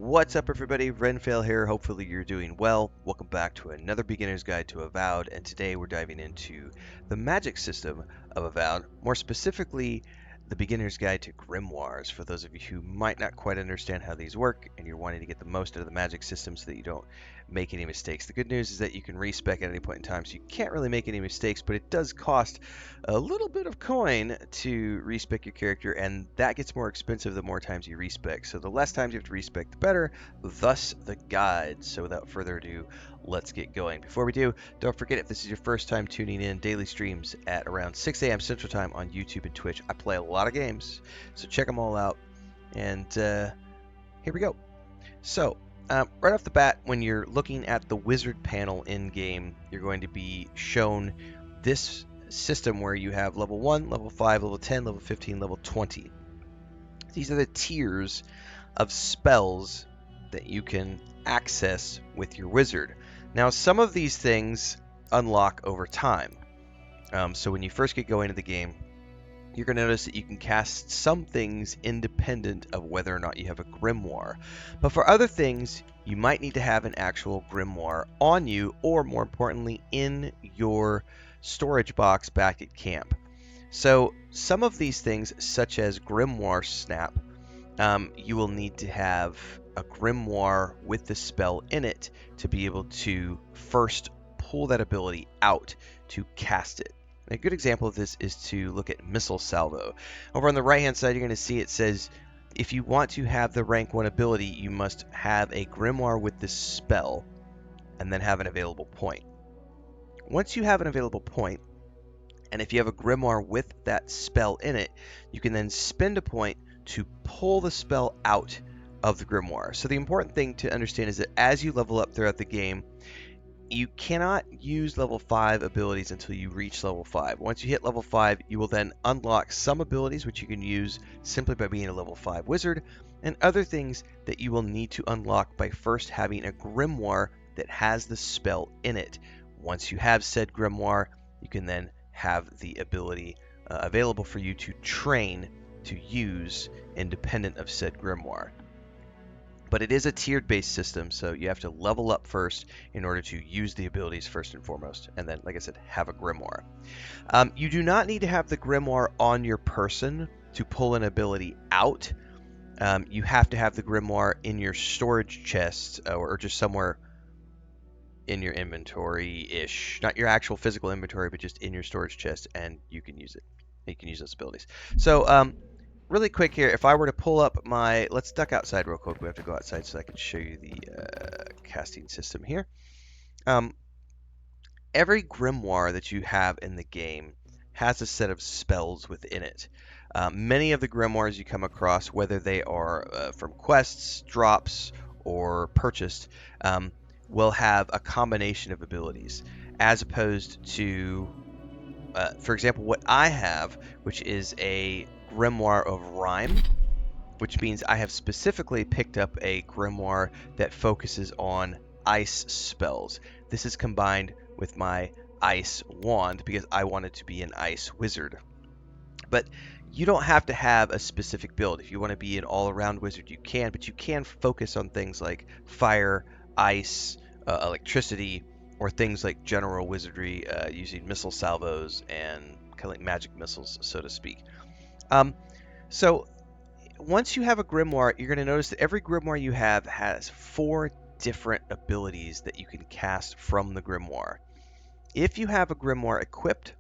What's up, everybody? Renfail here. Hopefully you're doing well. Welcome back to another beginner's guide to Avowed, and today we're diving into the magic system of Avowed, more specifically the beginner's guide to Grimoires, for those of you who might not quite understand how these work and you're wanting to get the most out of the magic system so that you don't make any mistakes. The good news is that you can respec at any point in time, so you can't really make any mistakes, but it does cost a little bit of coin to respec your character, and that gets more expensive the more times you respec. So the less times you have to respec, the better, thus the guide. So without further ado, let's get going. Before we do, don't forget, if this is your first time tuning in, daily streams at around 6 a.m. Central Time on YouTube and Twitch. I play a lot of games, so check them all out. And here we go. So right off the bat, when you're looking at the wizard panel in game, you're going to be shown this system where you have level 1, level 5, level 10, level 15, level 20. These are the tiers of spells that you can access with your wizard. Now, some of these things unlock over time. So when you first get going into the game, you're going to notice that you can cast some things independent of whether or not you have a grimoire. But for other things, you might need to have an actual grimoire on you, or more importantly, in your storage box back at camp. So some of these things, such as Grimoire Snap, you will need to have a grimoire with the spell in it to be able to first pull that ability out to cast it. A good example of this is to look at Missile Salvo. Over on the right hand side, you're going to see it says, if you want to have the rank 1 ability, you must have a grimoire with this spell and then have an available point. Once you have an available point, and if you have a grimoire with that spell in it, you can then spend a point to pull the spell out of the grimoire. So the important thing to understand is that as you level up throughout the game, you cannot use level 5 abilities until you reach level 5. Once you hit level 5, you will then unlock some abilities which you can use simply by being a level 5 wizard, and other things that you will need to unlock by first having a grimoire that has the spell in it. Once you have said grimoire, you can then have the ability available for you to train to use independent of said grimoire. But it is a tiered based system, so you have to level up first in order to use the abilities first and foremost, and then, like I said, have a grimoire. You do not need to have the grimoire on your person to pull an ability out. You have to have the grimoire in your storage chest or just somewhere in your inventory-ish. Not your actual physical inventory, but just in your storage chest, and you can use it. You can use those abilities. So, really quick here, if I were to pull up my... Let's duck outside real quick. We have to go outside so I can show you the casting system here. Every grimoire that you have in the game has a set of spells within it. Many of the grimoires you come across, whether they are from quests, drops, or purchased, will have a combination of abilities, as opposed to, for example, what I have, which is a Grimoire of Rhyme, which means I have specifically picked up a grimoire that focuses on ice spells. This is combined with my ice wand because I wanted to be an ice wizard. But you don't have to have a specific build. If you want to be an all-around wizard, you can, but you can focus on things like fire, ice, electricity, or things like general wizardry using missile salvos and kind of like magic missiles, so to speak. So once you have a grimoire, you're going to notice that every grimoire you have has 4 different abilities that you can cast from the grimoire. If you have a grimoire equipped,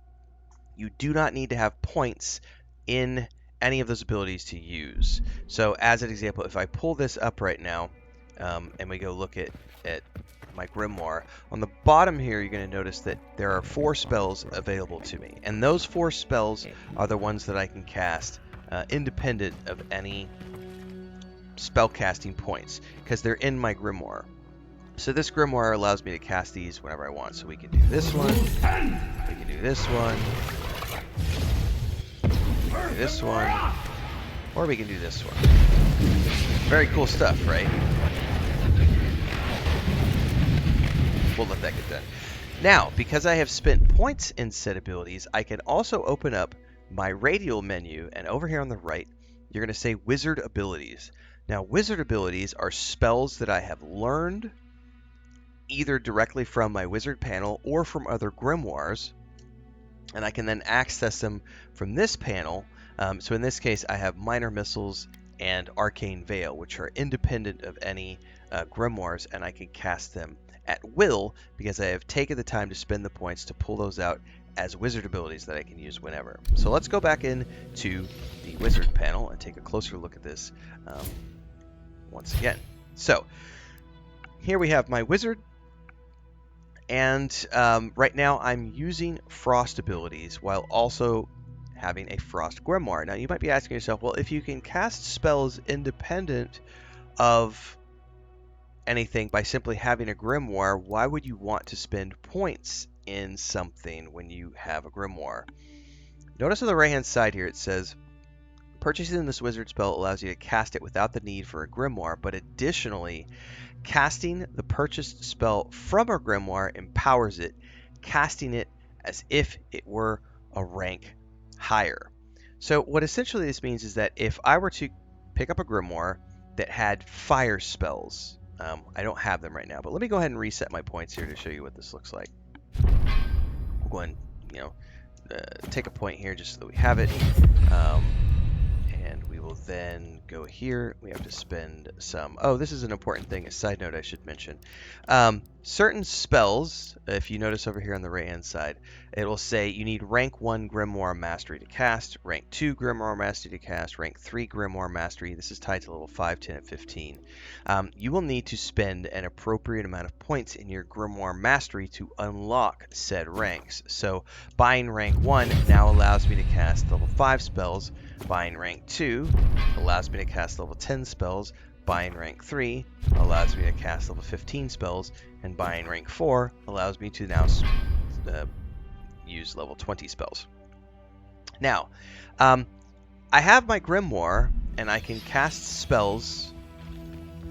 you do not need to have points in any of those abilities to use. So as an example, if I pull this up right now, and we go look at my grimoire, on the bottom here you're going to notice that there are 4 spells available to me, and those 4 spells are the ones that I can cast independent of any spellcasting points because they're in my grimoire. So this grimoire allows me to cast these whenever I want. So we can do this one, we can do this one, do this one, or we can do this one. Very cool stuff, right? We'll let that get done. Now, because I have spent points in said abilities, I can also open up my radial menu, and over here on the right, you're going to say Wizard Abilities. Now, wizard abilities are spells that I have learned either directly from my wizard panel or from other grimoires, and I can then access them from this panel. So in this case, I have Minor Missiles and Arcane Veil, which are independent of any grimoires, and I can cast them at will because I have taken the time to spend the points to pull those out as wizard abilities that I can use whenever. So let's go back into the wizard panel and take a closer look at this once again. So here we have my wizard, and right now I'm using frost abilities while also having a frost grimoire. Now you might be asking yourself, well, if you can cast spells independent of anything by simply having a grimoire, why would you want to spend points in something when you have a grimoire? Notice on the right hand side here it says purchasing this wizard spell allows you to cast it without the need for a grimoire, but additionally casting the purchased spell from a grimoire empowers it, casting it as if it were a rank higher. So what essentially this means is that if I were to pick up a grimoire that had fire spells, I don't have them right now, but let me go ahead and reset my points here to show you what this looks like. We'll go ahead and take a point here just so that we have it. And we will then go here. We have to spend some. Oh, this is an important thing. A side note I should mention. Certain spells, if you notice over here on the right hand side, it will say you need rank 1 Grimoire Mastery to cast, rank 2 Grimoire Mastery to cast, rank 3 Grimoire Mastery. This is tied to level 5, 10, and 15. You will need to spend an appropriate amount of points in your Grimoire Mastery to unlock said ranks. So buying rank 1 now allows me to cast level 5 spells. Buying rank 2 allows me to cast level 10 spells. Buying rank 3 allows me to cast level 15 spells, and buying rank 4 allows me to now use level 20 spells. Now, I have my grimoire, and I can cast spells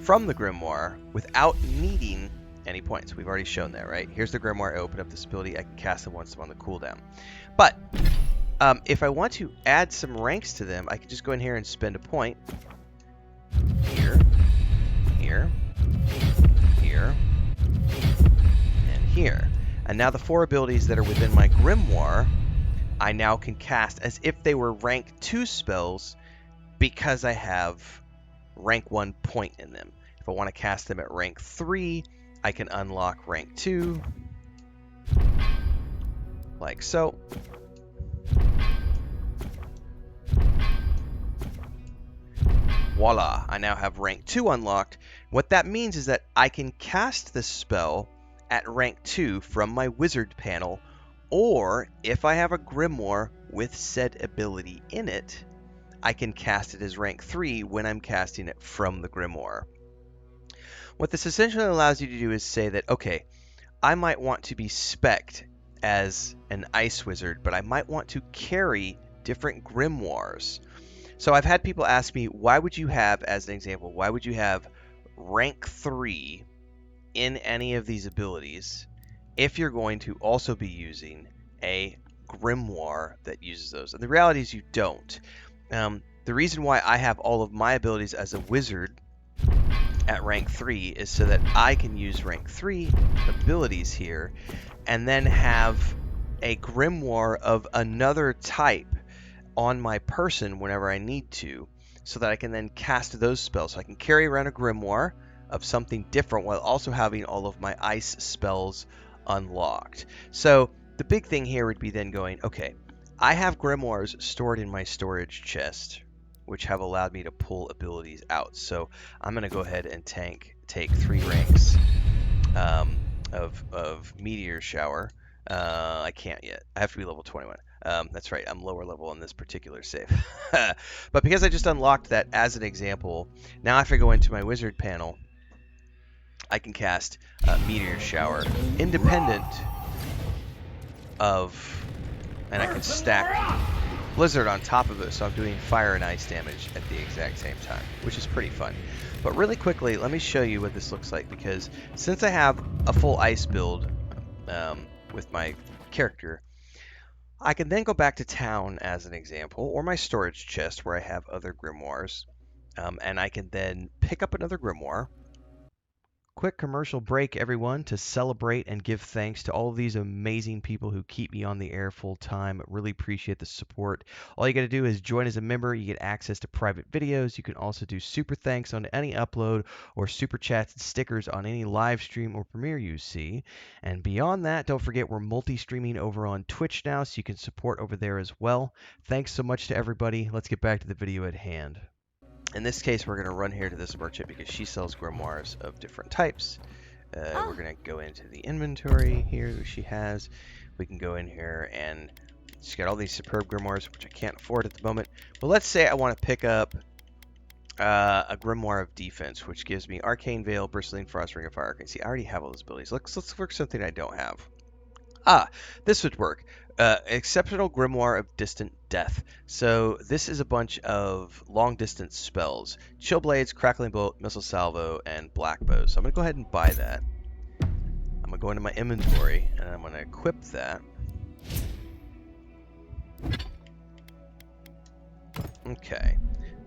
from the grimoire without needing any points. We've already shown that, right? Here's the grimoire. I open up this ability. I can cast them once I'm on the cooldown. But if I want to add some ranks to them, I can just go in here and spend a point. Here, here, here, and here. And now the 4 abilities that are within my grimoire, I now can cast as if they were rank 2 spells because I have rank 1 point in them. If I want to cast them at rank 3, I can unlock rank 2, like so. Voila, I now have rank 2 unlocked. What that means is that I can cast this spell at rank 2 from my wizard panel, or if I have a grimoire with said ability in it, I can cast it as rank 3 when I'm casting it from the grimoire. What this essentially allows you to do is say that, okay, I might want to be spec'd as an ice wizard, but I might want to carry different grimoires. So I've had people ask me, why would you have, as an example, why would you have rank 3 in any of these abilities if you're going to also be using a grimoire that uses those? And the reality is you don't. The reason why I have all of my abilities as a wizard at rank 3 is so that I can use rank 3 abilities here and then have a grimoire of another type on my person whenever I need to, so that I can then cast those spells. So I can carry around a grimoire of something different while also having all of my ice spells unlocked. So the big thing here would be then going, okay, I have grimoires stored in my storage chest, which have allowed me to pull abilities out. So I'm going to go ahead and take 3 ranks of Meteor Shower. I can't yet. I have to be level 21. That's right, I'm lower level on this particular save. But because I just unlocked that as an example, now if I go into my wizard panel, I can cast Meteor Shower independent of, and I can stack Blizzard on top of it, so I'm doing fire and ice damage at the exact same time, which is pretty fun. But really quickly, let me show you what this looks like, because since I have a full ice build with my character, I can then go back to town as an example, or my storage chest where I have other grimoires, and I can then pick up another grimoire. Quick commercial break, everyone, to celebrate and give thanks to all of these amazing people who keep me on the air full time. Really appreciate the support. All you got to do is join as a member. You get access to private videos. You can also do super thanks on any upload or super chats and stickers on any live stream or premiere you see. And beyond that, don't forget we're multi-streaming over on Twitch now, so you can support over there as well. Thanks so much to everybody. Let's get back to the video at hand. In this case, we're going to run here to this merchant because she sells grimoires of different types. We're going to go into the inventory here that she has. We can go in here and she's got all these superb grimoires, which I can't afford at the moment. But let's say I want to pick up a grimoire of defense, which gives me Arcane Veil, Bristling Frost, Ring of Fire. Okay, see, I already have all those abilities. Let's work something I don't have. This would work. Exceptional Grimoire of Distant Death. So this is a bunch of long-distance spells. Chill Blades, Crackling Bolt, Missile Salvo, and Black Bow. So I'm going to go ahead and buy that. I'm going to go into my inventory, and I'm going to equip that. Okay.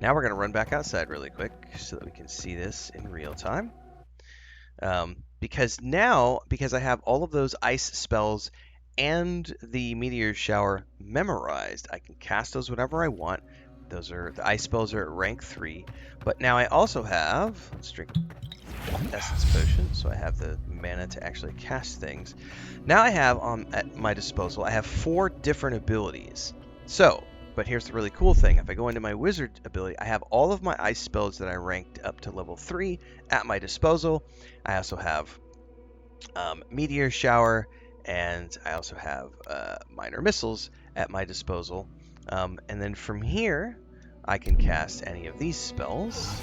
Now we're going to run back outside really quick so that we can see this in real time. Because I have all of those ice spells and the meteor shower memorized, I can cast those whenever I want. The ice spells are at rank 3, but now I also have, let's drink essence potion, so I have the mana to actually cast things. Now I have at my disposal, I have 4 different abilities. But here's the really cool thing. If I go into my wizard ability, I have all of my ice spells that I ranked up to level 3 at my disposal. I also have meteor shower, and I also have minor missiles at my disposal. And then from here, I can cast any of these spells,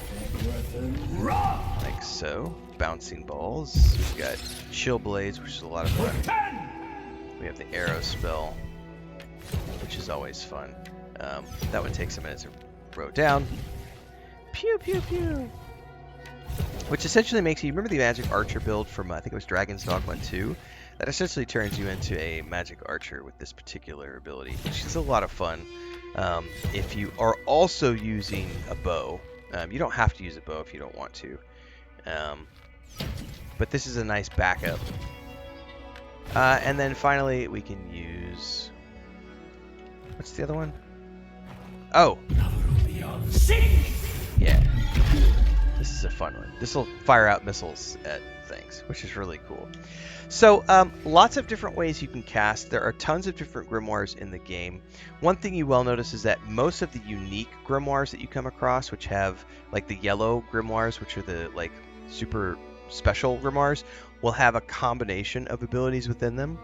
like so. Bouncing balls. We've got chill blades, which is a lot of fun. We have the arrow spell, which is always fun. That one takes a minute to row down. Pew, pew, pew. Which essentially makes you, remember the magic archer build from, I think it was Dragon's Dogma 2? That essentially turns you into a magic archer with this particular ability, which is a lot of fun. If you are also using a bow, you don't have to use a bow if you don't want to. But this is a nice backup. And then finally, we can use... What's the other one? Oh! Yeah. This is a fun one. This will fire out missiles at things, which is really cool. So, lots of different ways you can cast. There are tons of different grimoires in the game. One thing you will notice is that most of the unique grimoires that you come across, which have, like, the yellow grimoires, which are the, like, super special grimoires, will have a combination of abilities within them,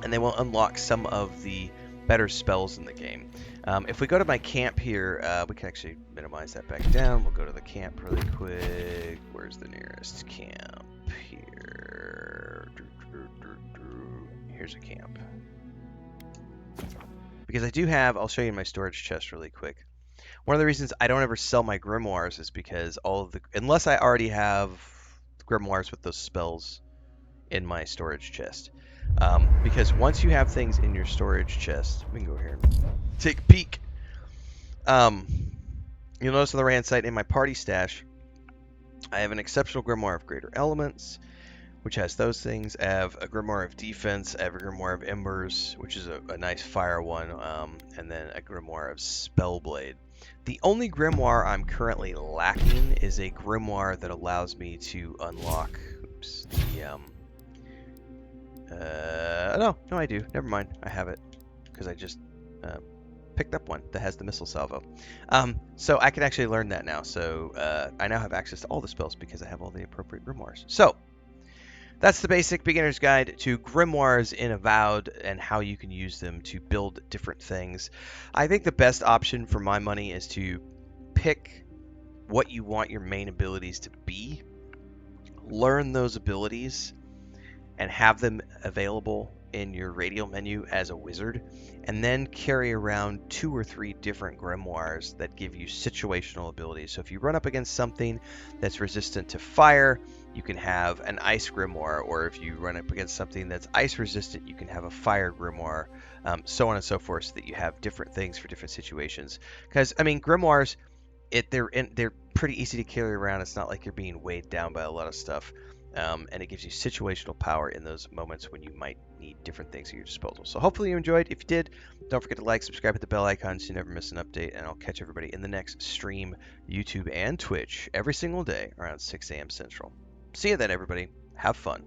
and they will unlock some of the better spells in the game. If we go to my camp here, we can actually minimize that back down. We'll go to the camp really quick. Where's the nearest camp? Here. Here's a camp. Because I do have, I'll show you my storage chest really quick. One of the reasons I don't ever sell my grimoires is because all of the, unless I already have grimoires with those spells in my storage chest. Because once you have things in your storage chest, we can go here and take a peek. You'll notice on the right-hand side in my party stash, I have an exceptional grimoire of greater elements, which has those things. I have a grimoire of defense. I have a grimoire of embers, which is a nice fire one, and then a grimoire of spellblade. The only grimoire I'm currently lacking is a grimoire that allows me to unlock. Oops. No, I do. Never mind. I have it because I just picked up one that has the missile salvo. So I can actually learn that now. So I now have access to all the spells because I have all the appropriate grimoires. So that's the basic beginner's guide to grimoires in Avowed and how you can use them to build different things. I think the best option for my money is to pick what you want your main abilities to be, learn those abilities, and have them available in your radial menu as a wizard, and then carry around 2 or 3 different grimoires that give you situational abilities. So if you run up against something that's resistant to fire, you can have an ice grimoire, or if you run up against something that's ice resistant, you can have a fire grimoire, so on and so forth, so that you have different things for different situations. Because, I mean, grimoires, they're pretty easy to carry around. It's not like you're being weighed down by a lot of stuff, and it gives you situational power in those moments when you might need different things at your disposal. So hopefully you enjoyed. If you did, don't forget to like, subscribe, hit the bell icon so you never miss an update, and I'll catch everybody in the next stream, YouTube and Twitch, every single day around 6 a.m. Central. See you then, everybody. Have fun.